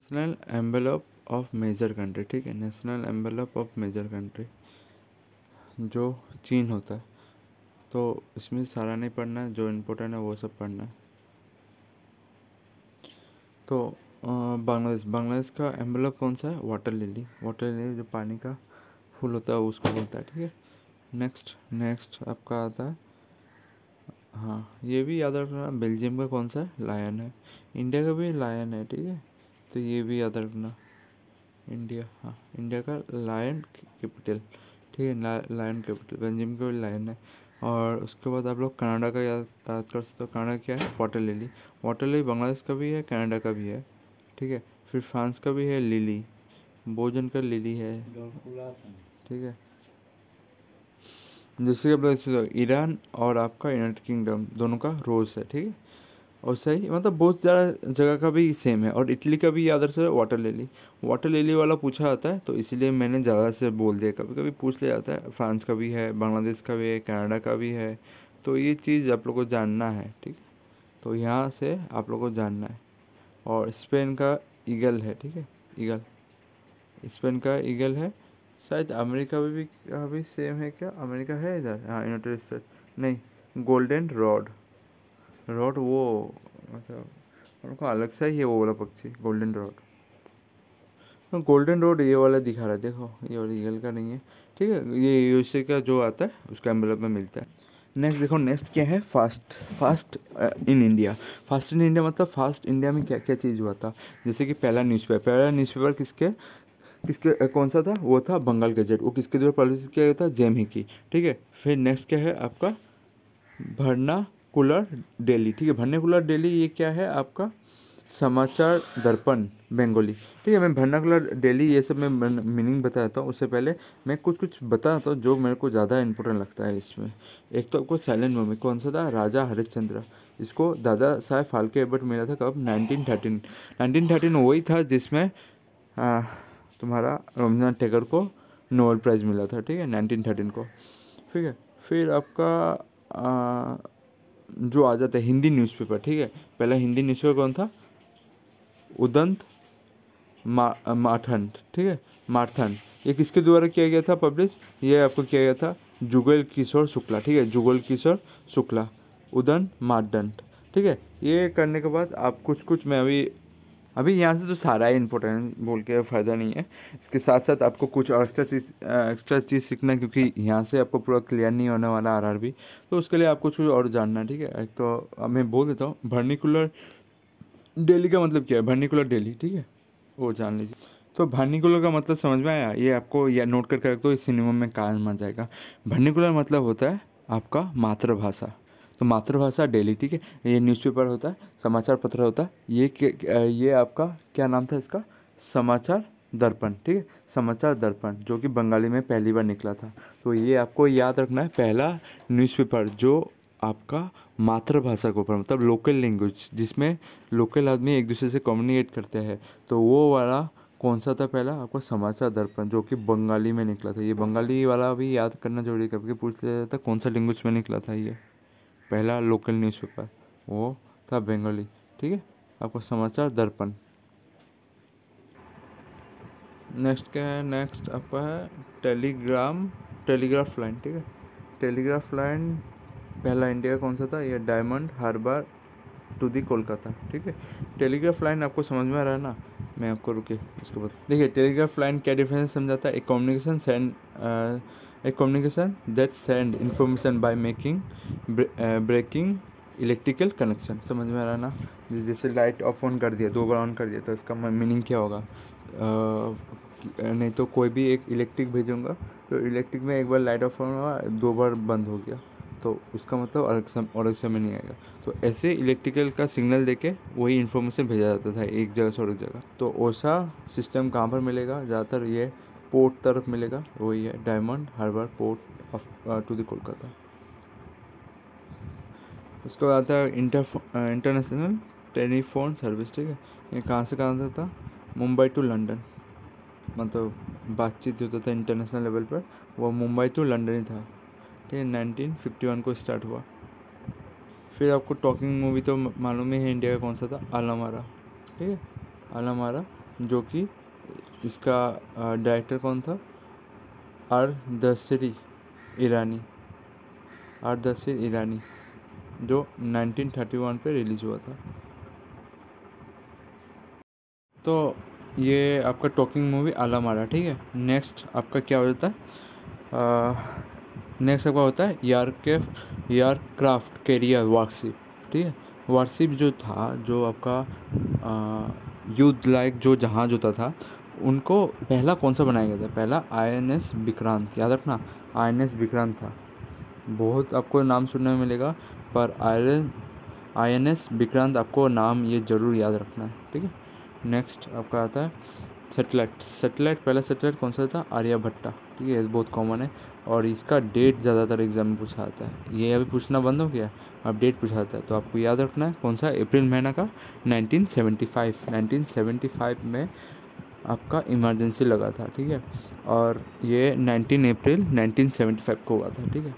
National envelope of major country, ठीक है, national envelope of major country जो चीन होता है। तो इसमें सारा नहीं पढ़ना है, जो इम्पोर्टेंट है वो सब पढ़ना है। तो बांग्लादेश का एम्बलप कौन सा है? Water lily. वाटर लिली जो पानी का फूल होता है उसको बोलता है, ठीक है। नेक्स्ट आपका आता है, हाँ ये भी याद रखना, बेल्जियम का कौन सा है? लायन है। इंडिया का भी लायन है, ठीक है, तो ये भी याद रखना। इंडिया, हाँ इंडिया का लायन कैपिटल, ठीक है, लायन कैपिटल। बेल्जियम का भी लायन है। और उसके बाद आप लोग कनाडा का याद कर सकते हो। कनाडा क्या है? Water lily. Water lily Bangladesh का भी है, कनाडा का भी है, ठीक है। फिर फ्रांस का भी है लिली, भोजन का लिली है, ठीक है। जैसे कि आप लोग ईरान और आपका यूनाइटेड किंगडम दोनों का रोज़ है, ठीक है। और सही मतलब बहुत ज़्यादा जगह का भी सेम है। और इटली का भी याद रखो वाटर लिली। वाटर लिली वाला पूछा जाता है तो इसीलिए मैंने ज़्यादा से बोल दिया, कभी कभी पूछ लिया जाता है। फ्रांस का भी है, बांग्लादेश का भी है, कनाडा का भी है। तो ये चीज़ आप लोग को जानना है, ठीक है। तो यहाँ से आप लोग को जानना है। और स्पेन का ईगल है, ठीक है, ईगल, स्पेन का ईगल है। शायद अमेरिका में भी अभी सेम है क्या? अमेरिका है इधर, हाँ यूनाइटेड स्टेट नहीं, गोल्डन रॉड। रॉड वो मतलब उनको अलग सा ही है वो वाला पक्षी, गोल्डन रॉड। तो गोल्डन रोड ये वाला दिखा रहा है, देखो ये वाला ईगल का नहीं है, ठीक है। ये यूएसए का जो आता है उसका एम्बलप में मिलता है। नेक्स्ट देखो, नेक्स्ट क्या है? Fast fast in India. Fast in India मतलब फास्ट इंडिया में क्या क्या चीज़ हुआ था। जैसे कि पहला न्यूज़पेपर किसके किसके कौन सा था? वो था बंगाल गजेट। वो किसके द्वारा पब्लिश किया गया था? जेम की, ठीक है। फिर नेक्स्ट क्या है आपका? वर्नाकुलर डेली, ठीक है। वर्नाकुलर डेली ये क्या है आपका? समाचार दर्पण बंगाली, ठीक है। मैं वर्नाकुलर डेली ये सब मैं मीनिंग बताता हूँ। उससे पहले मैं कुछ कुछ बताता हूँ जो मेरे को ज़्यादा इंपॉर्टेंट लगता है इसमें। एक तो आपको साइलेंट मूवी कौन सा था? राजा हरिश्चंद्र। इसको दादा साहेब फाल्के अवार्ड मिला था कब? 1913। 1913 वही था जिसमें तुम्हारा रविंद्रनाथ टैगोर को नोबेल प्राइज़ मिला था, ठीक है, 1913 को, ठीक है। फिर आपका जो आ जाता है हिंदी न्यूज़पेपर, ठीक है। पहला हिंदी न्यूज़पेपर कौन था? उदंत माठंड, ठीक है, मार्थन। ये किसके द्वारा किया गया था पब्लिश? ये आपको किया गया था जुगल किशोर शुक्ला, ठीक है, जुगल किशोर शुक्ला, उदन मार्डंट, ठीक है। ये करने के बाद आप कुछ कुछ मैं अभी अभी यहाँ से तो सारा ही इंपॉर्टेंट बोल के फ़ायदा नहीं है। इसके साथ साथ आपको कुछ एक्स्ट्रा चीज़ सीखना है, क्योंकि यहाँ से आपको पूरा क्लियर नहीं होने वाला आरआरबी। तो उसके लिए आपको कुछ और जानना है, ठीक है। एक तो अब मैं बोल देता हूँ, वर्निकुलर डेली का मतलब क्या है? वर्निकुलर डेली, ठीक है, वो जान लीजिए। तो वर्निकुलर का मतलब समझ में आया? ये आपको या नोट करके रख दो, इस सिनेमा में काम आ जाएगा। वर्निकुलर मतलब होता है आपका मातृभाषा। तो मातृभाषा डेली, ठीक है, ये न्यूज़पेपर होता है, समाचार पत्र होता है। ये आपका क्या नाम था इसका? समाचार दर्पण, ठीक है, समाचार दर्पण, जो कि बंगाली में पहली बार निकला था। तो ये आपको याद रखना है, पहला न्यूज़पेपर जो आपका मातृभाषा के ऊपर मतलब लोकल लैंग्वेज, जिसमें लोकल आदमी एक दूसरे से कम्युनिकेट करते हैं, तो वो वाला कौन सा था? पहला आपको समाचार दर्पण, जो कि बंगाली में निकला था। ये बंगाली वाला भी याद करना जरूरी है, कभी पूछ लिया जाता कौन सा लैंग्वेज में निकला था ये पहला लोकल न्यूज़पेपर, वो था बंगाली, ठीक है। आपको समाचार दर्पण। नेक्स्ट क्या है? नेक्स्ट आपका है टेलीग्राफ लाइन, ठीक है। टेलीग्राफ लाइन पहला इंडिया कौन सा था? ये डायमंड हार्बर टू दी कोलकाता, ठीक है। टेलीग्राफ लाइन आपको समझ में आ रहा है ना? मैं आपको रुके उसके बाद देखिए, टेलीग्राफ लाइन क्या डिफरेंस समझाता है? एक communication that send information by making breaking electrical connection. समझ में आ रहा है ना? जैसे लाइट ऑफ ऑन कर दिया, 2 बार ऑन कर दिया, तो इसका मीनिंग क्या होगा? नहीं तो कोई भी एक इलेक्ट्रिक भेजूँगा तो इलेक्ट्रिक में एक बार लाइट ऑफ ऑन हुआ, 2 बार बंद हो गया, तो उसका मतलब अलग समय नहीं आएगा। तो ऐसे इलेक्ट्रिकल का सिग्नल देके वही इन्फॉर्मेशन भेजा जाता था एक जगह से और एक जगह। तो ऐसा सिस्टम कहाँ पर मिलेगा? ज़्यादातर ये पोर्ट तरफ मिलेगा, वही है Diamond Harbour port of to the Kolkata. उसके बाद आता है इंटरनेशनल टेलीफोन सर्विस, ठीक है। ये कहाँ से कहाँ था? मुंबई टू लंदन, मतलब बातचीत होता था इंटरनेशनल लेवल पर, वो मुंबई टू लंदन ही था, ठीक है। 1951 को स्टार्ट हुआ। फिर आपको टॉकिंग मूवी तो मालूम ही है इंडिया का कौन सा था? आलम आरा, ठीक है, आलम आरा जो कि इसका डायरेक्टर कौन था? अरदशीर ईरानी, अरदशीर ईरानी, जो 1931 पे रिलीज़ हुआ था। तो ये आपका टॉकिंग मूवी आला मारा, ठीक है। नेक्स्ट आपका क्या हो जाता है? नेक्स्ट आपका होता है एयरक्राफ्ट कैरियर वारशिप, ठीक है। वारशिप जो था, जो आपका युद्ध लायक जो जहाज होता था, उनको पहला कौन सा बनाया गया था? पहला INS विक्रांत, याद रखना, INS विक्रांत था। बहुत आपको नाम सुनने में मिलेगा, पर INS विक्रांत आपको नाम ये ज़रूर याद रखना है, ठीक है। नेक्स्ट आपका आता है सैटेलाइट। पहला सैटेलाइट कौन सा था? आर्यभट्टा, ठीक है। ये बहुत कॉमन है और इसका डेट ज़्यादातर एग्जाम में पूछा आता है। ये अभी पूछना बंद हो गया, अब डेट पूछा जाता है, तो आपको याद रखना है कौन सा? अप्रैल महीना का 1975 में आपका इमरजेंसी लगा था, ठीक है। और ये 19 अप्रैल 1975 को हुआ था, ठीक है।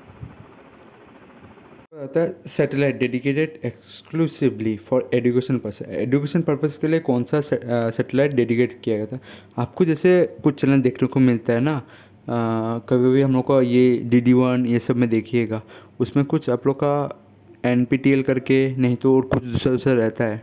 आता है satellite dedicated exclusively for education purpose के लिए कौन सा सैटेलाइट डेडिकेट किया गया था? आपको जैसे कुछ चैनल देखने को मिलता है ना, कभी कभी हम लोग का ये DD1 ये सब में देखिएगा, उसमें कुछ आप लोग का NPTEL करके, नहीं तो और कुछ दूसरा रहता है,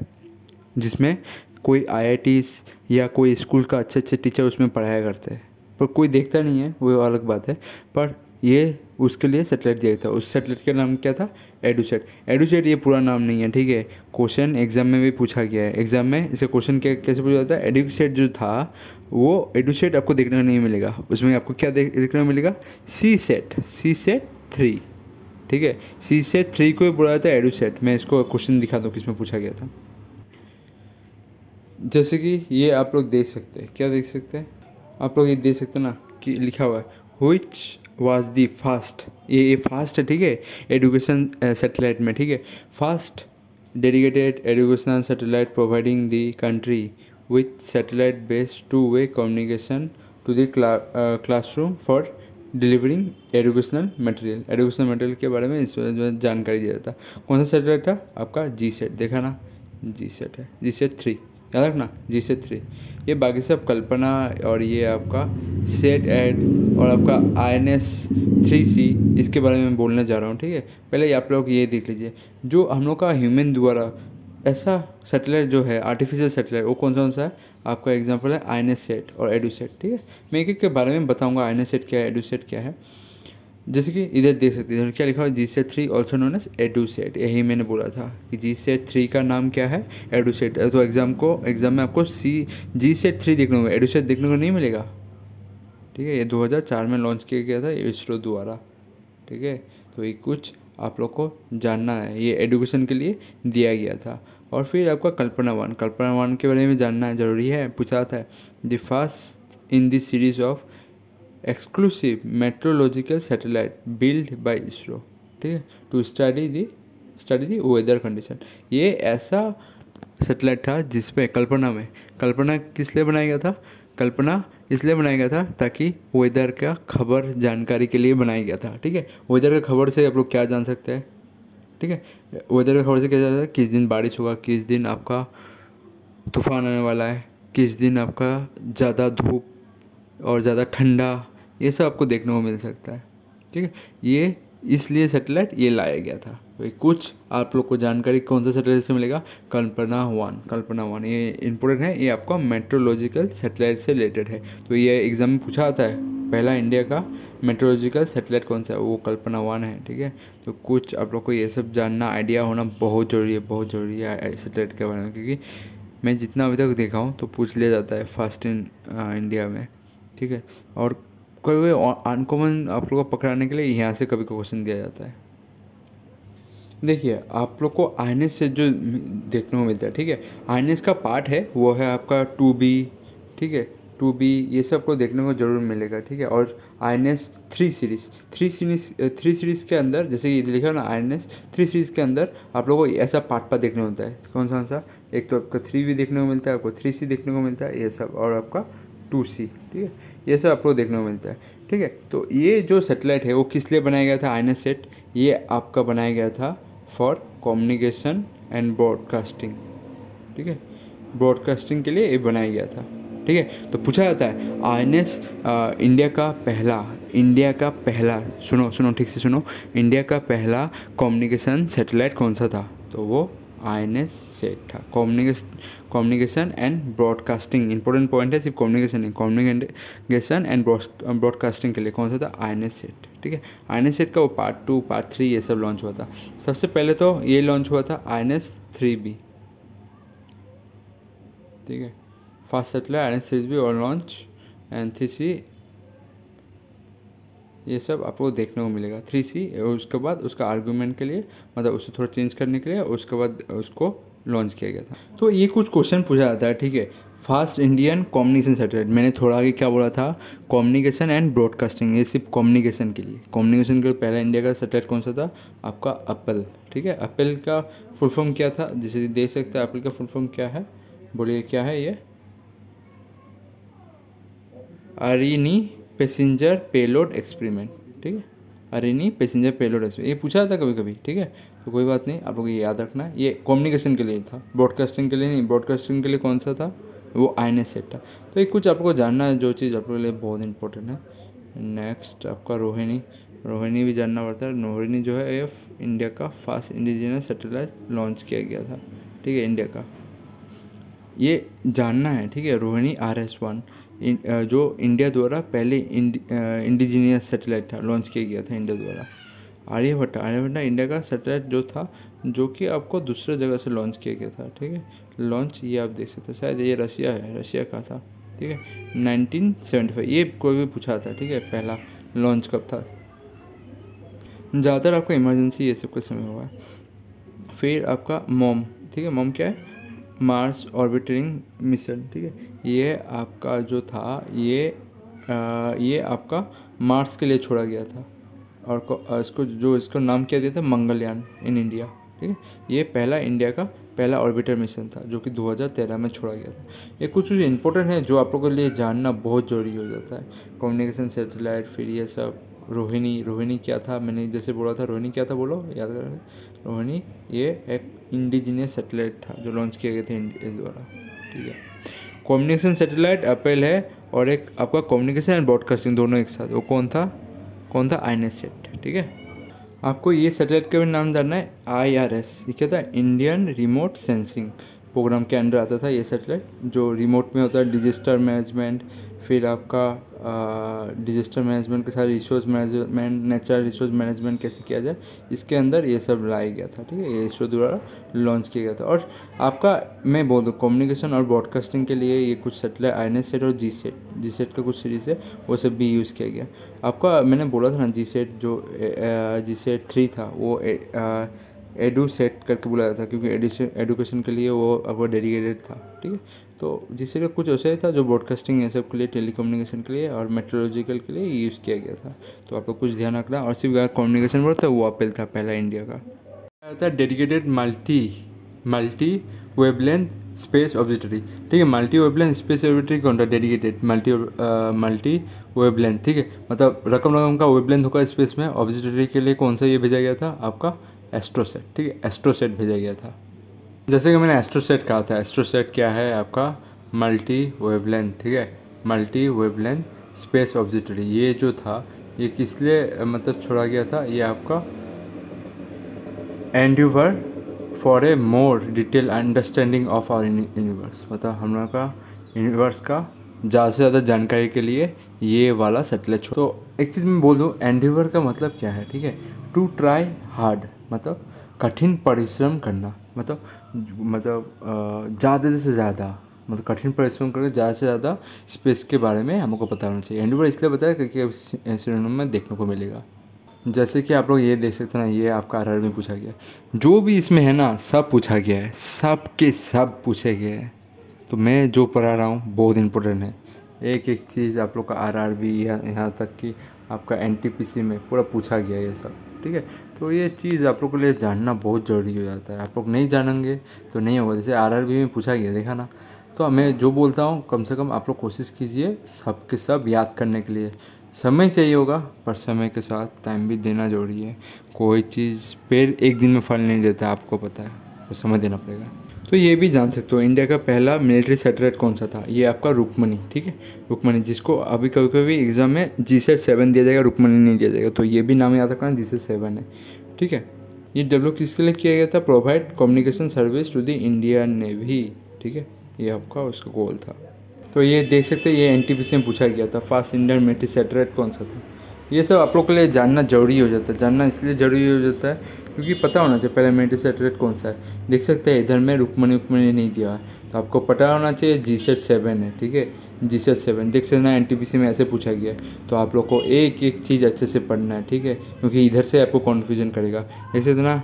जिसमें कोई IITs या कोई स्कूल का अच्छे टीचर उसमें पढ़ाया करते हैं, पर कोई देखता नहीं है, वो अलग बात है। पर ये उसके लिए सेटेलाइट दिया था। उस सेटेलाइट का नाम क्या था? एडुसेट ये पूरा नाम नहीं है, ठीक है। क्वेश्चन एग्जाम में भी पूछा गया है। एग्जाम में इसे क्वेश्चन कैसे पूछा जाता है? एडुसेट जो था, वो एडुसेट आपको देखने को नहीं मिलेगा। उसमें आपको क्या देखने को मिलेगा? CSET 3, ठीक है। CSET 3 को बोला जाता है एडुसेट। मैं इसको क्वेश्चन दिखा दूँ किसमें पूछा गया था। जैसे कि ये आप लोग देख सकते हैं, क्या देख सकते हैं आप लोग? ये देख सकते हैं ना कि लिखा हुआ है व्हिच वाज दी फास्ट, ये फास्ट है, ठीक है, एजुकेशन सैटेलाइट में, ठीक है। Fast dedicated educational satellite providing the country with satellite based two way communication to the classroom for delivering educational material के बारे में इसमें जानकारी दिया जाता है। कौन सा सैटेलाइट था? आपका GSET, देखा ना, GSET है, GSET 3, याद रखना, GSET 3। ये बाकी सब कल्पना, और ये आपका सेट एड और आपका INS 3C, इसके बारे में बोलने जा रहा हूँ, ठीक है। पहले आप लोग ये देख लीजिए, जो हम लोग का ह्यूमन द्वारा ऐसा सैटेलाइट जो है, आर्टिफिशियल सैटेलाइट, वो कौन सा है? आपका एग्जांपल है INSSat और EDUSAT, ठीक है। मैं एक के बारे में बताऊँगा, INSSat क्या है, EDUSAT क्या है। जैसे कि इधर देख सकते हैं क्या लिखा हुआ है? GSET 3 also known as EDUSAT। यही मैंने बोला था कि GSET 3 का नाम क्या है? EDUSAT। तो एग्जाम में आपको GSET 3 देखने को, EDUSAT देखने को नहीं मिलेगा, ठीक है। ये 2004 में लॉन्च किया गया था इसरो द्वारा, ठीक है। तो ये कुछ आप लोग को जानना है, ये एजुकेशन के लिए दिया गया था। और फिर आपका कल्पना 1 के बारे में जानना ज़रूरी है, पूछा जाता है। The first in this series of exclusive meteorological satellite build by ISRO, ठीक है, to study the weather condition. ये ऐसा सैटेलाइट था जिसमें कल्पना किस लिए बनाया गया था? कल्पना इसलिए बनाया गया था ताकि वेदर का खबर जानकारी के लिए बनाया गया था, ठीक है। वेदर का खबर से आप लोग क्या जान सकते हैं, ठीक है। वेदर का खबर से क्या जान सकते हैं? किस दिन बारिश होगा, किस दिन आपका तूफान आने वाला है, किस दिन आपका ज़्यादा धूप और ज़्यादा ठंडा, ये सब आपको देखने को मिल सकता है, ठीक है। ये इसलिए सैटेलाइट ये लाया गया था। तो कुछ आप लोग को जानकारी कौन सा सैटेलाइट से मिलेगा? कल्पना 1, ये इंपॉर्टेंट है, ये आपका मेट्रोलॉजिकल सैटेलाइट से रिलेटेड है। तो ये एग्जाम में पूछा आता है, पहला इंडिया का मेट्रोलॉजिकल सैटेलाइट कौन सा है? वो कल्पना 1 है, ठीक है। तो कुछ आप लोग को ये सब जानना, आइडिया होना बहुत ज़रूरी है सैटेलाइट के बारे में, क्योंकि मैं जितना अभी तक देखा हूँ तो पूछ लिया जाता है फर्स्ट इन इंडिया में, ठीक है। और कभी अनकॉमन आप लोग को पकड़ाने के लिए यहाँ से कभी क्वेश्चन दिया जाता है। देखिए, आप लोग को INS से जो देखने को मिलता है, ठीक है, INS का पार्ट है वो है आपका 2B, ठीक है, 2B, ये सब को देखने को जरूर मिलेगा, ठीक है। और INS 3 सीरीज़ के अंदर, जैसे कि लिखा है ना, INS 3 सीरीज़ के अंदर आप लोगों को ऐसा पार्ट देखने को मिलता है। कौन सा? एक तो आपका 3B देखने को मिलता है, आपको 3C देखने को मिलता है, ये सब, और आपका 2C, ठीक है, ये सब आपको देखने को मिलता है, ठीक है। तो ये जो सैटेलाइट है वो किस लिए बनाया गया था? INSSat ये आपका बनाया गया था फॉर कम्युनिकेशन एंड ब्रॉडकास्टिंग, ठीक है, ब्रॉडकास्टिंग के लिए ये बनाया गया था। ठीक है। तो पूछा जाता है INS इंडिया का पहला सुनो ठीक से सुनो, इंडिया का पहला कम्युनिकेशन सैटेलाइट कौन सा था? तो वो INS सेट था। Communication and broadcasting, important point है, सिर्फ कम्युनिकेशन नहीं, कम्युनिकेशन एंड ब्रॉडकास्टिंग के लिए कौन सा था? INS सेट, ठीक है। INS सेट का वो पार्ट 2 पार्ट 3 ये सब लॉन्च हुआ था। सबसे पहले तो ये लॉन्च हुआ था INS 3B, ठीक है। फास्ट सैटेलाइट INS 3B और लॉन्च एंड 3C, ये सब आपको देखने को मिलेगा। 3C उसके बाद उसका आर्गूमेंट के लिए, मतलब उसे थोड़ा चेंज करने के लिए, उसके बाद उसको लॉन्च किया गया था। तो ये कुछ क्वेश्चन पूछा जाता है, ठीक है। फास्ट इंडियन कम्युनिकेशन सैटेलाइट, मैंने थोड़ा आगे क्या बोला था? कम्युनिकेशन एंड ब्रॉडकास्टिंग, ये सिर्फ कम्युनिकेशन के लिए। कम्युनिकेशन के लिए पहला इंडिया का सैटेलाइट कौन सा था? आपका एप्पल, ठीक है। एप्पल का फुल फॉर्म क्या था? जिसे देख सकते हैं एप्पल का फुल फॉर्म क्या है, बोलिए क्या है ये? अरिनी पैसेंजर पेलोड एक्सपेरिमेंट, ठीक है। अरिनी पैसेंजर पेलोड एक्सपेरिमेंट, ये पूछा जाता है कभी कभी, ठीक है। तो कोई बात नहीं, आप लोग ये याद रखना है। ये कम्युनिकेशन के लिए था, ब्रॉडकास्टिंग के लिए नहीं। ब्रॉडकास्टिंग के लिए कौन सा था? वो INS सेट था। तो ये कुछ आपको जानना है, जो चीज़ आप लोगों के लिए बहुत इंपॉर्टेंट है। नेक्स्ट आपका रोहिणी भी जानना पड़ता है। रोहिणी जो है ये इंडिया का फर्स्ट इंडिजिनस सैटेलाइट लॉन्च किया गया था, ठीक है, इंडिया का, ये जानना है, ठीक है। रोहिणी RS-1 जो इंडिया द्वारा पहले इंडिजीनियस सैटेलाइट था, लॉन्च किया गया था इंडिया द्वारा। आर्यभट्टा इंडिया का सैटेलाइट जो था, जो कि आपको दूसरे जगह से लॉन्च किया गया था, ठीक है। लॉन्च ये आप देख सकते हैं, शायद ये रशिया का था, ठीक है। 1975, ये कोई भी पूछा था, ठीक है, पहला लॉन्च कब था। ज़्यादातर आपको इमरजेंसी ये सब का समय हुआ है। फिर आपका मॉम, ठीक है। मॉम क्या है? मार्स ऑर्बिटिंग मिशन, ठीक है। ये आपका जो था, ये आपका मार्स के लिए छोड़ा गया था, और इसको नाम क्या दिया था? मंगलयान इन इंडिया, ठीक है। ये पहला इंडिया का पहला ऑर्बिटर मिशन था, जो कि 2013 में छोड़ा गया था। ये कुछ इंपॉर्टेंट है जो आप लोगों के लिए जानना बहुत ज़रूरी हो जाता है। कम्युनिकेशन सैटेलाइट, फिर ये सब। रोहिणी क्या था? मैंने जैसे बोला था, रोहिणी क्या था, बोलो याद करें। रोहिणी ये एक इंडिजीनियस सैटेलाइट था जो लॉन्च किया गया था इंडिया द्वारा, ठीक है। कम्युनिकेशन सैटेलाइट एप्पल है, और एक आपका कम्युनिकेशन एंड ब्रॉडकास्टिंग दोनों एक साथ, वो कौन था? INS सेट, ठीक है। आपको ये सैटेलाइट का भी नाम जानना है, IRS। ये क्या था? इंडियन रिमोट सेंसिंग प्रोग्राम के अंडर आता था ये सैटेलाइट, जो रिमोट में होता है डिजास्टर मैनेजमेंट, फिर आपका डिजास्टर मैनेजमेंट के साथ resource management, natural resource management कैसे किया जाए, इसके अंदर ये सब लाया गया था, ठीक है। ये इसरो द्वारा लॉन्च किया गया था। और आपका मैं बोल दूँ, कम्युनिकेशन और ब्रॉडकास्टिंग के लिए ये कुछ सैटेलाइट INS सेट और जी सेट का कुछ सीरीज़ है, वो सब भी यूज़ किया गया। आपका मैंने बोला था ना, जी सेट 3 था, वो एडू सेट करके बुलाया था, क्योंकि एडुकेशन के लिए वो आपको डेडिकेटेड था, ठीक है। तो जिससे का कुछ ऐसा ही था जो ब्रॉडकास्टिंग ये सब के लिए, टेलीकम्युनिकेशन के लिए और मेट्रोलॉजिकल के लिए यूज़ किया गया था। तो आपको कुछ ध्यान रखना। और सिर्फ कम्युनिकेशन बोलता है, वो एप्पल था पहला इंडिया का। Dedicated multi wavelength space observatory, ठीक है। मल्टी वेवलेंथ स्पेस ऑब्जर्वेटरी कौन था? डेडिकेटेड मल्टी वेवलेंथ, ठीक है। मतलब रकम का वेवलेंथ होगा स्पेस में। ऑब्जर्वेटरी के लिए कौन सा ये भेजा गया था? आपका एस्ट्रोसेट, ठीक है। एस्ट्रोसेट भेजा गया था। जैसे कि मैंने एस्ट्रोसेट कहा था, एस्ट्रोसेट क्या है? आपका मल्टी वेवलेंथ, ठीक है, मल्टी वेवलेंथ स्पेस ऑब्जर्वेटरी। ये जो था, ये किस लिए मतलब छोड़ा गया था? ये आपका endeavour for a more detail understanding of our universe, मतलब हम लोग का यूनिवर्स का ज़्यादा से ज़्यादा जानकारी के लिए ये वाला सैटेलाइट। तो एक चीज़ मैं बोल दूँ, एंड्यूवर का मतलब क्या है, ठीक है। टू ट्राई हार्ड, मतलब कठिन परिश्रम करना, मतलब ज़्यादा से ज़्यादा, मतलब कठिन परिश्रम करके ज़्यादा से ज़्यादा स्पेस के बारे में हमको पता होना चाहिए। एंड्यूवर इसलिए बताया क्योंकि सिनोनिम में देखने को मिलेगा। जैसे कि आप लोग ये देख सकते हैं ना, ये आपका RR में पूछा गया, जो भी इसमें है ना सब पूछा गया है, सब के सब पूछे गए हैं। तो मैं जो पढ़ा रहा हूँ बहुत इंपॉर्टेंट है, एक एक चीज़ आप लोग का RR भी, यहाँ तक कि आपका NTPC में पूरा पूछा गया है ये सब, ठीक है। तो ये चीज़ आप लोग के लिए जानना बहुत ज़रूरी हो जाता है। आप लोग नहीं जानेंगे तो नहीं होगा। जैसे RR भी में पूछा गया, देखा ना। तो मैं जो बोलता हूँ, कम से कम आप लोग कोशिश कीजिए सब के सब याद करने के लिए। समय चाहिए होगा, पर समय के साथ टाइम भी देना जरूरी है। कोई चीज़ पेड़ एक दिन में फल नहीं देता, आपको पता है, तो समय देना पड़ेगा। तो ये भी जान सकते हो इंडिया का पहला मिलिट्री सैटेलाइट कौन सा था, ये आपका रुक्मणी, ठीक है, रुक्मणी, जिसको अभी कभी कभी एग्जाम में GSAT-7 दिया जाएगा, रुक्मणी नहीं दिया जाएगा, तो ये भी नाम याद रखना, GSAT-7 है, ठीक है। ये डेवलप किसके लिए किया गया था, provide communication service to the Indian navy, ठीक है, ये आपका उसका गोल था। तो ये देख सकते हैं, ये NTPC में पूछा गया था, फास्ट इंडियन मिलिट्री सैटेलाइट कौन सा था। ये सब आप लोग के लिए जानना जरूरी हो जाता है, जानना इसलिए ज़रूरी हो जाता है क्योंकि पता होना चाहिए पहले मिलिट्री सैटेलाइट कौन सा है। देख सकते हैं इधर में रुक्मणी नहीं दिया है, तो आपको पता होना चाहिए GSAT-7 है, ठीक है, GSAT-7 देख सकते हैं, NTPC में ऐसे पूछा गया है। तो आप लोग को एक एक चीज़ अच्छे से पढ़ना है, ठीक है, क्योंकि इधर से आपको कन्फ्यूजन करेगा। ऐसे इतना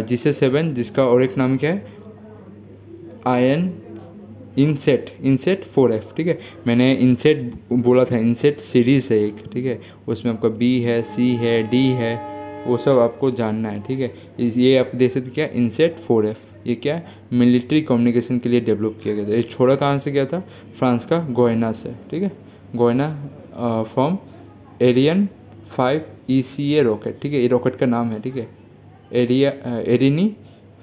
GSAT-7 जिसका और एक नाम क्या है, इनसेट 4F, ठीक है, मैंने इनसेट बोला था, इनसेट सीरीज़ है एक, ठीक है, उसमें आपका B है, C है, D है, वो सब आपको जानना है, ठीक है। ये आप देख सकते क्या, इनसेट 4F, ये क्या है, मिलिट्री कम्युनिकेशन के लिए डेवलप किया गया था। ये छोड़ा कहाँ से गया था, फ्रांस का गोयना से, ठीक है, Guiana from Ariane 5 ECA rocket, ठीक है, ये रॉकेट का नाम है, ठीक है, एरिनी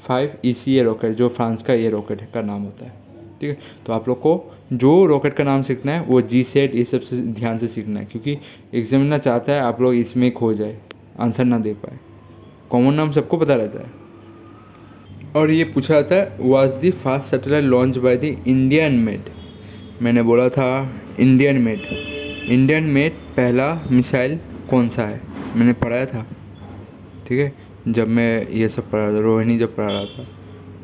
5 ECA रॉकेट, जो फ्रांस का ये रॉकेट का नाम होता है, ठीक है। तो आप लोग को जो रॉकेट का नाम सीखना है वो GSAT ये सब से ध्यान से सीखना है, क्योंकि एग्जामिनर चाहता है आप लोग इसमें खो जाए, आंसर ना दे पाए। कॉमन नाम सबको पता रहता है। और ये पूछा जाता है was the fast satellite launch by the Indian made, मैंने बोला था इंडियन मेड पहला मिसाइल कौन सा है, मैंने पढ़ाया था, ठीक है, जब मैं ये सब पढ़ा रहा था, रोहिणी जब पढ़ा रहा था,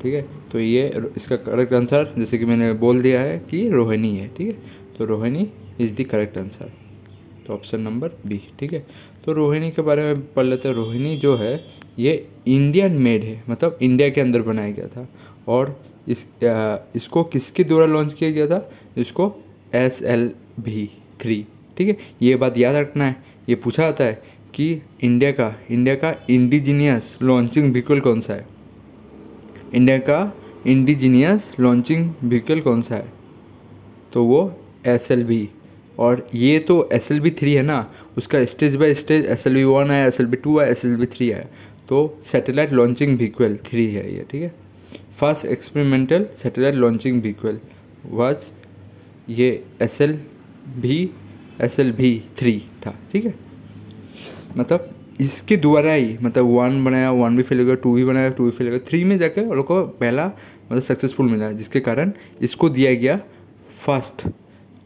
ठीक है। तो ये इसका करेक्ट आंसर जैसे कि मैंने बोल दिया है कि रोहिणी है, ठीक है, तो Rohini is the correct answer, तो ऑप्शन नंबर B, ठीक है। तो रोहिणी के बारे में पढ़ लेते हैं। रोहिणी जो है ये इंडियन मेड है, मतलब इंडिया के अंदर बनाया गया था, और इसको किसके द्वारा लॉन्च किया गया था, इसको SLV-3, ठीक है, ये बात याद रखना है। ये पूछा जाता है कि इंडिया का इंडिजीनियस लॉन्चिंग व्हीकल कौन सा है, इंडिया का इंडिजीनियस लॉन्चिंग व्हीकल कौन सा है, तो वो SLV, और ये तो SLV-3 है ना, उसका स्टेज बाय स्टेज SLV-1 है, SLV-2 है, SLV-3 है, तो सैटेलाइट लॉन्चिंग व्हीकल 3 है ये, ठीक है। First experimental satellite launching vehicle was ये SLV-3 था, ठीक है, मतलब इसके द्वारा ही, मतलब 1 बनाया, 1 भी फेल हो गया, 2 भी बनाया, 2 भी फेल हो गया, 3 में जाकर उन लोग को पहला मतलब सक्सेसफुल मिला, जिसके कारण इसको दिया गया फर्स्ट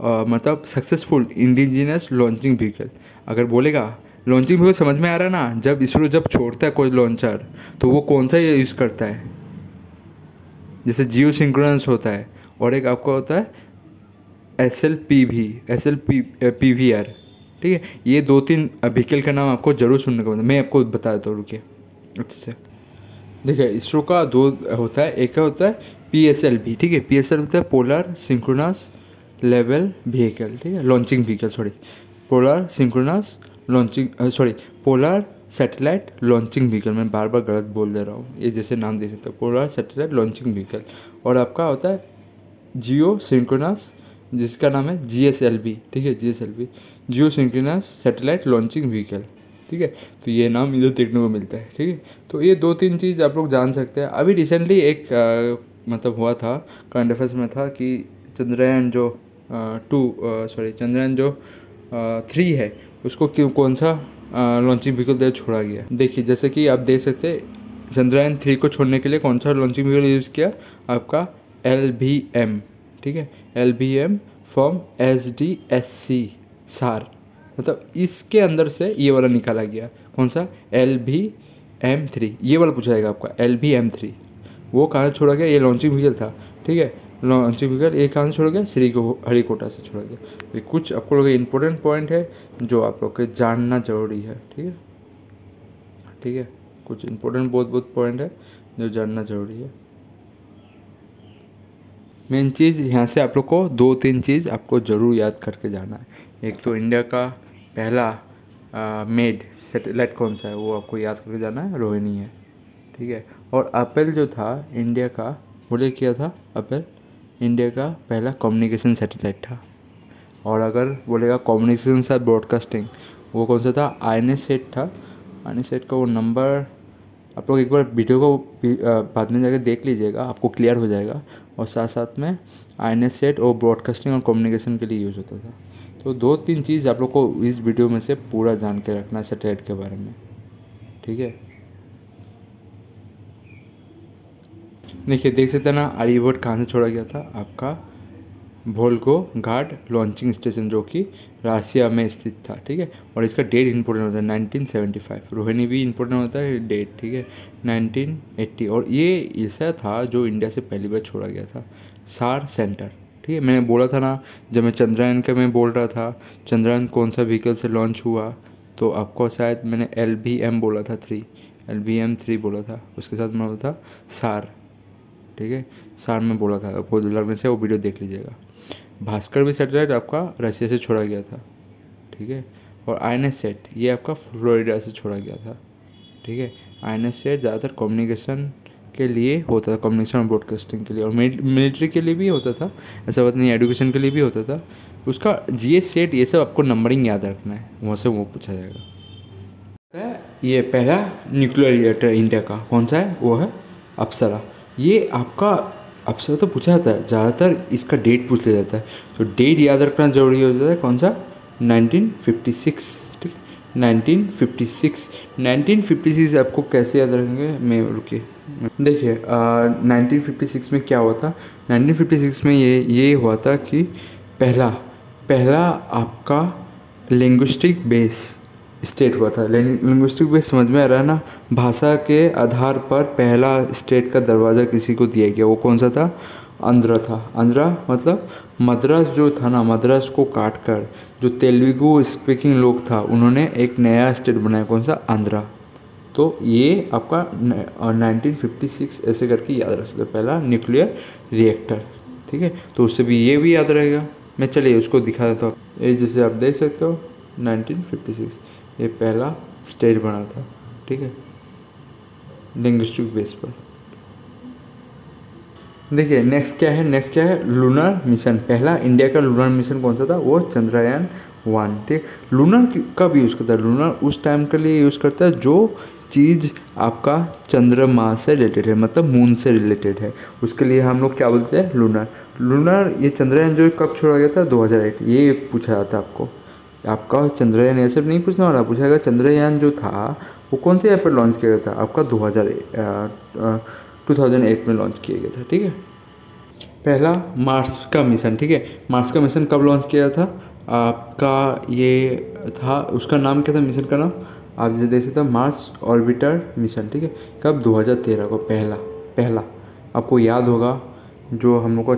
मतलब सक्सेसफुल इंडिजिनस लॉन्चिंग व्हीकल। अगर बोलेगा लॉन्चिंग व्हीकल समझ में आ रहा है ना, जब इसरो जब छोड़ता है कोई लॉन्चर तो वो कौन सा यूज़ करता है, जैसे जियो सिंक्रोनस होता है, और एक आपका होता है SLPVR, ठीक है। ये 2-3 व्हीकल का नाम आपको जरूर सुनने को मिलता है, मैं आपको बता देता हूँ, रुकिए अच्छे से। देखिए इसरो का 2 होता है, एक होता है PSLV, ठीक है, PSL होता है पोलर सिंक्रोनस लेवल व्हीकल, ठीक है, launching vehicle, polar satellite launching vehicle, मैं बार बार गलत बोल दे रहा हूँ, ये जैसे नाम दे सकते हो, पोलर सैटेलाइट लॉन्चिंग व्हीकल। और आपका होता है जियो सिंक्रोनस, जिसका नाम है GSLV, ठीक है, जियो सिंक्रोनस सैटेलाइट लॉन्चिंग व्हीकल, ठीक है। तो ये नाम इधर देखने को मिलता है, ठीक है। तो ये 2-3 चीज़ आप लोग जान सकते हैं। अभी रिसेंटली एक मतलब हुआ था, करंट अफेयर्स में था कि चंद्रयान जो 3 है उसको कौन सा लॉन्चिंग व्हीकल दे छोड़ा गया। देखिए जैसे कि आप देख सकते हैं चंद्रयान 3 को छोड़ने के लिए कौन सा लॉन्चिंग व्हीकल यूज़ किया, आपका LBM, ठीक है, LBM फ्रॉम SDSC सार, मतलब इसके अंदर से ये वाला निकाला गया, कौन सा LBM-3, ये वाला पूछा जाएगा आपका LBM-3, वो कहाँ से छोड़ा गया, ये लॉन्चिंग व्हीकल था, ठीक है, लॉन्चिंग व्हीकल ये कहाँ से छोड़ा गया, श्रीहरिकोटा से छोड़ा गया। तो कुछ आपको लोग इंपॉर्टेंट पॉइंट है जो आप लोग के जानना जरूरी है, ठीक है, ठीक है, कुछ इंपॉर्टेंट बहुत पॉइंट है जो जानना जरूरी है। मेन चीज़ यहाँ से आप लोग को 2-3 चीज़ आपको ज़रूर याद करके जाना है। एक तो इंडिया का पहला मेड सैटेलाइट कौन सा है वो आपको याद करके जाना है, रोहिणी है, ठीक है। और अपेल जो था इंडिया का, बोले क्या था, अपेल इंडिया का पहला कम्युनिकेशन सैटेलाइट था। और अगर बोलेगा कम्युनिकेशन साथ ब्रॉडकास्टिंग, वो कौन सा था, INSSat था। INSSat का वो नंबर आप लोग एक बार वीडियो को बाद में जाकर देख लीजिएगा, आपको क्लियर हो जाएगा। और साथ साथ में INS सेट और ब्रॉडकास्टिंग और कम्युनिकेशन के लिए यूज़ होता था। तो 2-3 चीज़ आप लोग को इस वीडियो में से पूरा जान के रखना है सैटेलाइट के बारे में, ठीक है। देखिए, देख सकते हैं ना, आर्यभट्ट कहाँ से छोड़ा गया था, आपका वोल्गोग्राड लॉन्चिंग स्टेशन, जो कि रशिया में स्थित था, ठीक है। और इसका डेट इंपॉर्टेंट होता है 1975। रोहिणी भी इंपॉर्टेंट होता है डेट, ठीक है, 1980। और ये ऐसा था जो इंडिया से पहली बार छोड़ा गया था, सार सेंटर, ठीक है। मैंने बोला था ना, जब मैं चंद्रयान का मैं बोल रहा था, चंद्रयान कौन सा व्हीकल से लॉन्च हुआ, तो आपको शायद मैंने LVM बोला था 3, LVM 3 बोला था, उसके साथ मैं बोला था सार, ठीक है, सार में बोला था। वो लगने से वो वीडियो देख लीजिएगा। भास्कर भी सैटेलाइट आपका रसिया से छोड़ा गया था, ठीक है। और INS सेट ये आपका फ्लोरिडा से छोड़ा गया था, ठीक है। INS सेट ज़्यादातर कम्युनिकेशन के लिए होता था, कम्युनिकेशन और ब्रॉडकास्टिंग के लिए, और मिलिट्री के लिए भी होता था, ऐसा बात नहीं, एजुकेशन के लिए भी होता था। उसका GS सेट ये सब आपको नंबरिंग याद रखना है, वहाँ से वो पूछा जाएगा। ये पहला न्यूक्लियर रिएक्टर इंडिया का कौन सा है, वो है अप्सरा। ये आपका अप्सरा तो पूछा जाता है, ज़्यादातर इसका डेट पूछ लिया जाता है, तो डेट याद रखना जरूरी हो जाता है। कौन सा, 1956, ठीक है, 1956 आपको कैसे याद रखेंगे, मैं रुकिए देखिए। 1956 में क्या हुआ था, 1956 में ये हुआ था कि पहला आपका लिंग्विस्टिक बेस स्टेट हुआ था। लिंग्विस्टिक बेस समझ में आ रहा है ना, भाषा के आधार पर पहला स्टेट का दरवाज़ा किसी को दिया गया, वो कौन सा था, आंध्र था। आंध्र मतलब मद्रास जो था ना, मद्रास को काट कर जो तेलुगु स्पीकिंग लोग था, उन्होंने एक नया स्टेट बनाया, कौन सा, आंध्रा। तो ये आपका 1956 ऐसे करके याद रख सकते, पहला न्यूक्लियर रिएक्टर, ठीक है। तो उससे भी ये भी याद रहेगा। मैं चलिए उसको दिखा देता हूँ। ये जैसे आप देख सकते हो 1956 ये पहला स्टेट बना था, ठीक है, लिंग्विस्टिक बेस पर। देखिए नेक्स्ट क्या है, लूनर मिशन। पहला इंडिया का लूनर मिशन कौन सा था, वो चंद्रयान 1, ठीक। लूनर कब यूज़ करता है, लूनर उस टाइम के लिए यूज़ करता है जो चीज़ आपका चंद्रमा से रिलेटेड है, मतलब मून से रिलेटेड है, उसके लिए हम लोग क्या बोलते हैं, लूनर। ये चंद्रयान जो कब छोड़ा गया था, 2008, ये पूछा जाता है आपका चंद्रयान, ये सब नहीं पूछने वाला, पूछाएगा चंद्रयान जो था वो कौन से यहाँ पर लॉन्च किया गया था, आपका 2008 में लॉन्च किया गया था, ठीक है। पहला मार्स का मिशन, ठीक है। मार्स का मिशन कब लॉन्च किया था आपका, ये था, उसका नाम क्या था, मिशन का नाम आप जैसे देख सकते हो, मार्स ऑर्बिटर मिशन, ठीक है। कब, 2013 को पहला आपको याद होगा, जो हम लोग का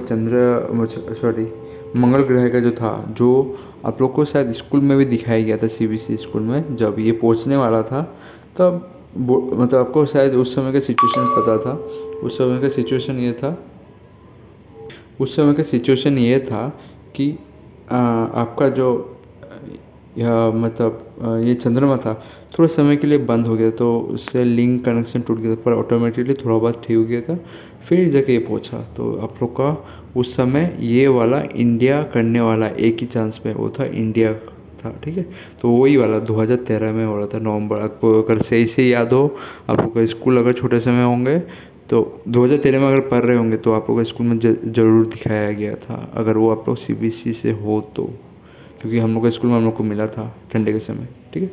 मंगल ग्रह का जो था, जो आप लोग को शायद स्कूल में भी दिखाया गया था, CBSE स्कूल में, जब ये पहुंचने वाला था तब मतलब आपको शायद उस समय का सिचुएशन पता था। उस समय का सिचुएशन ये था कि आपका जो ये चंद्रमा था थोड़ा समय के लिए बंद हो गया, तो उससे लिंक कनेक्शन टूट गया था, पर ऑटोमेटिकली थोड़ा बहुत ठीक हो गया था, फिर जाके ये पहुंचा। तो आप लोग का उस समय ये वाला इंडिया करने वाला एक ही चांस में वो था, इंडिया था, ठीक है। तो वही वाला 2013 में हो रहा था, नवंबर। आपको अगर सही से याद हो, आप लोग का स्कूल अगर छोटे समय होंगे तो 2013 में अगर पढ़ रहे होंगे तो आप लोग का स्कूल में ज़रूर दिखाया गया था, अगर वो आप लोग CBSE से हो तो, क्योंकि हम लोग का स्कूल में हम लोग को मिला था ठंडे के समय, ठीक है।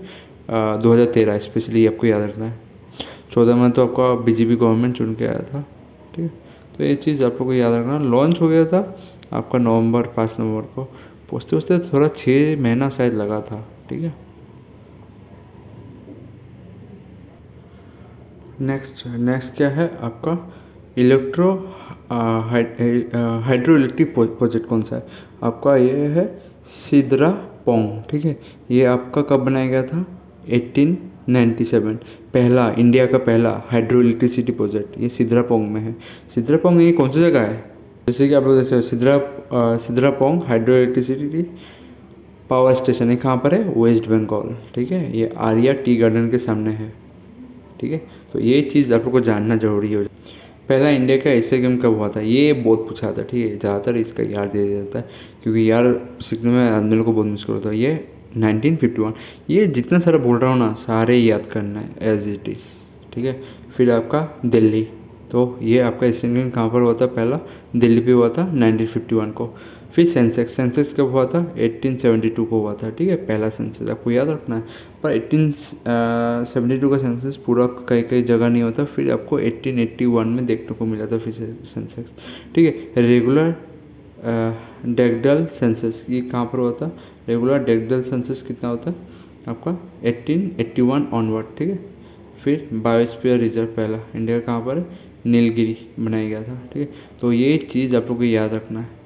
2013 स्पेशली आपको याद रखना है। 14 में तो आपका BJP गवर्नमेंट चुन के आया था, ठीक है। तो ये चीज़ आप लोग को याद रखना। लॉन्च हो गया था आपका 5 नवंबर को, पहुँचते थोड़ा 6 महीना शायद लगा था, ठीक है। नेक्स्ट क्या है आपका, हाइड्रो इलेक्ट्रिक प्रोजेक्ट कौन सा है आपका, ये है सिद्रापोंग, ठीक है। ये आपका कब बनाया गया था, 1897। पहला इंडिया का पहला हाइड्रो इलेक्ट्रिसिटी प्रोजेक्ट ये सिद्रापोंग में है। सिद्रापोंग ये कौन सी जगह है, जैसे कि आप लोग देख सकते हो, सिद्रापोंग हाइड्रो इलेक्ट्रिसिटी पावर स्टेशन है, कहाँ पर है, वेस्ट बंगाल, ठीक है। ये आर्या टी गार्डन के सामने है, ठीक है। तो ये चीज़ आप लोग को जानना जरूरी हो। पहला इंडिया का एशिया गेम कब हुआ था, ये बहुत पूछा था, ठीक है। ज़्यादातर इसका यार दे दिया जाता है, क्योंकि यार सीखने में आदमी को बहुत मुश्किल होता है। ये 1951, ये जितना सारा बोल रहा हूँ ना, सारे याद करना है एज इट इज़, ठीक है। फिर आपका दिल्ली, तो ये आपका एशियन गेम कहाँ पर हुआ था? पहला दिल्ली पे हुआ था 1951 को। फिर सेंसेक्स कब हुआ था? 1872 को हुआ था, ठीक है, पहला सेंसस आपको याद रखना है। पर 1872 का सेंसस पूरा कई कई जगह नहीं होता, फिर आपको 1881 में देखने को मिला था फिर सेंसेक्स, ठीक है। रेगुलर डेक्डल सेंसस ये कहाँ पर हुआ था? रेगुलर डेक्डल सेंसस कितना होता है आपका? 1881 ऑनवर्ड, ठीक है। फिर बायोस्फीयर रिजर्व पहला इंडिया का कहाँ पर है? नीलगिरी बनाया गया था, ठीक है। तो ये चीज़ आप लोग को याद रखना है।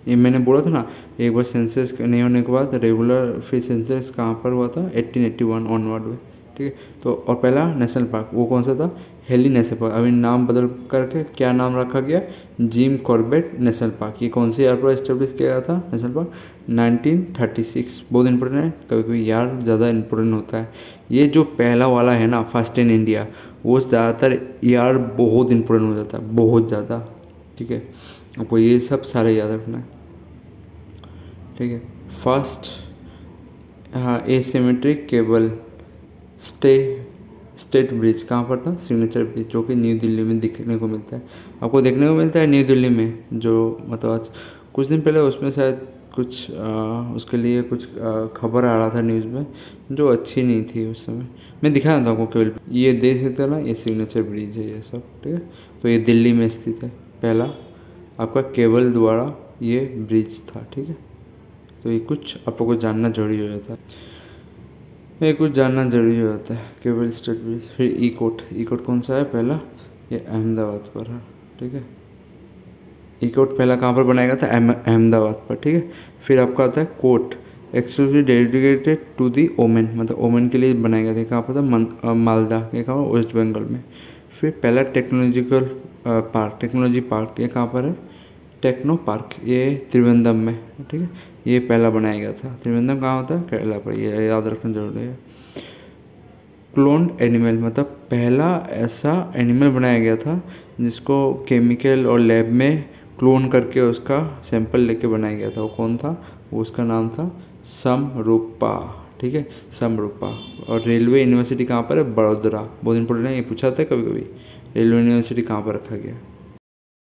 ये मैंने बोला था ना, एक बार सेंसस नहीं होने के बाद रेगुलर फिर सेंसस कहाँ पर हुआ था? 1881 ऑनवर्ड में, ठीक है। तो और पहला नेशनल पार्क वो कौन सा था? Heli national park. अभी नाम बदल करके क्या नाम रखा गया? Jim Corbett national park. ये कौन से ईयर पर एस्टेब्लिश किया गया था नेशनल पार्क? 1936। बहुत इंपॉर्टेंट है, कभी कभी यार ज़्यादा इंपॉर्टेंट होता है। ये जो पहला वाला है ना, फर्स्ट इन इंडिया, वो ज़्यादातर यार बहुत इंपॉर्टेंट हो जाता है, बहुत ज़्यादा, ठीक है। आपको ये सब सारे याद रखना है, ठीक है। फर्स्ट, हाँ, एसिमेट्रिक केबल स्टेट ब्रिज कहाँ पर था? सिग्नेचर ब्रिज, जो कि न्यू दिल्ली में दिखने को मिलता है। आपको देखने को मिलता है न्यू दिल्ली में, जो मतलब आज कुछ दिन पहले उसमें शायद कुछ उसके लिए कुछ खबर आ रहा था न्यूज़ में, जो अच्छी नहीं थी उस समय। मैं दिखा रहा था आपको केबल, ये देख सकते हो ना, ये सिग्नेचर ब्रिज है ये सब, ठीक है। तो ये दिल्ली में स्थित है, पहला आपका केबल द्वारा ये ब्रिज था, ठीक है। तो ये कुछ आप लोगों को जानना जरूरी हो जाता है, ये कुछ जानना जरूरी हो जाता है। Cable stayed bridge. फिर ई कोट कौन सा है? पहला ये अहमदाबाद पर है, ठीक है। ई कोट पहला कहाँ पर बनाया गया था? अहमदाबाद पर, ठीक है। फिर आपका आता है court exclusively dedicated to the women, मतलब ओमेन के लिए बनाया गया था। कहाँ पर था? मालदा, ये कहाँ? वेस्ट बंगाल में। फिर पहला टेक्नोलॉजी पार्क ये कहाँ पर है? टेक्नो पार्क, ये त्रिवेंद्रम में, ठीक है। ये पहला बनाया गया था। त्रिवेंद्रम कहाँ होता है? केरला पर, ये याद रखना जरूरी है। क्लोन्ड एनिमल, मतलब पहला ऐसा एनिमल बनाया गया था जिसको केमिकल और लैब में क्लोन करके उसका सैंपल लेके बनाया गया था। वो कौन था? वो उसका नाम था समरूपा, ठीक है, समरूपा। और रेलवे यूनिवर्सिटी कहाँ पर है? बड़ोदरा। बहुत इंपॉर्टेंट है, ये पूछा था कभी कभी, रेलवे यूनिवर्सिटी कहाँ पर रखा गया,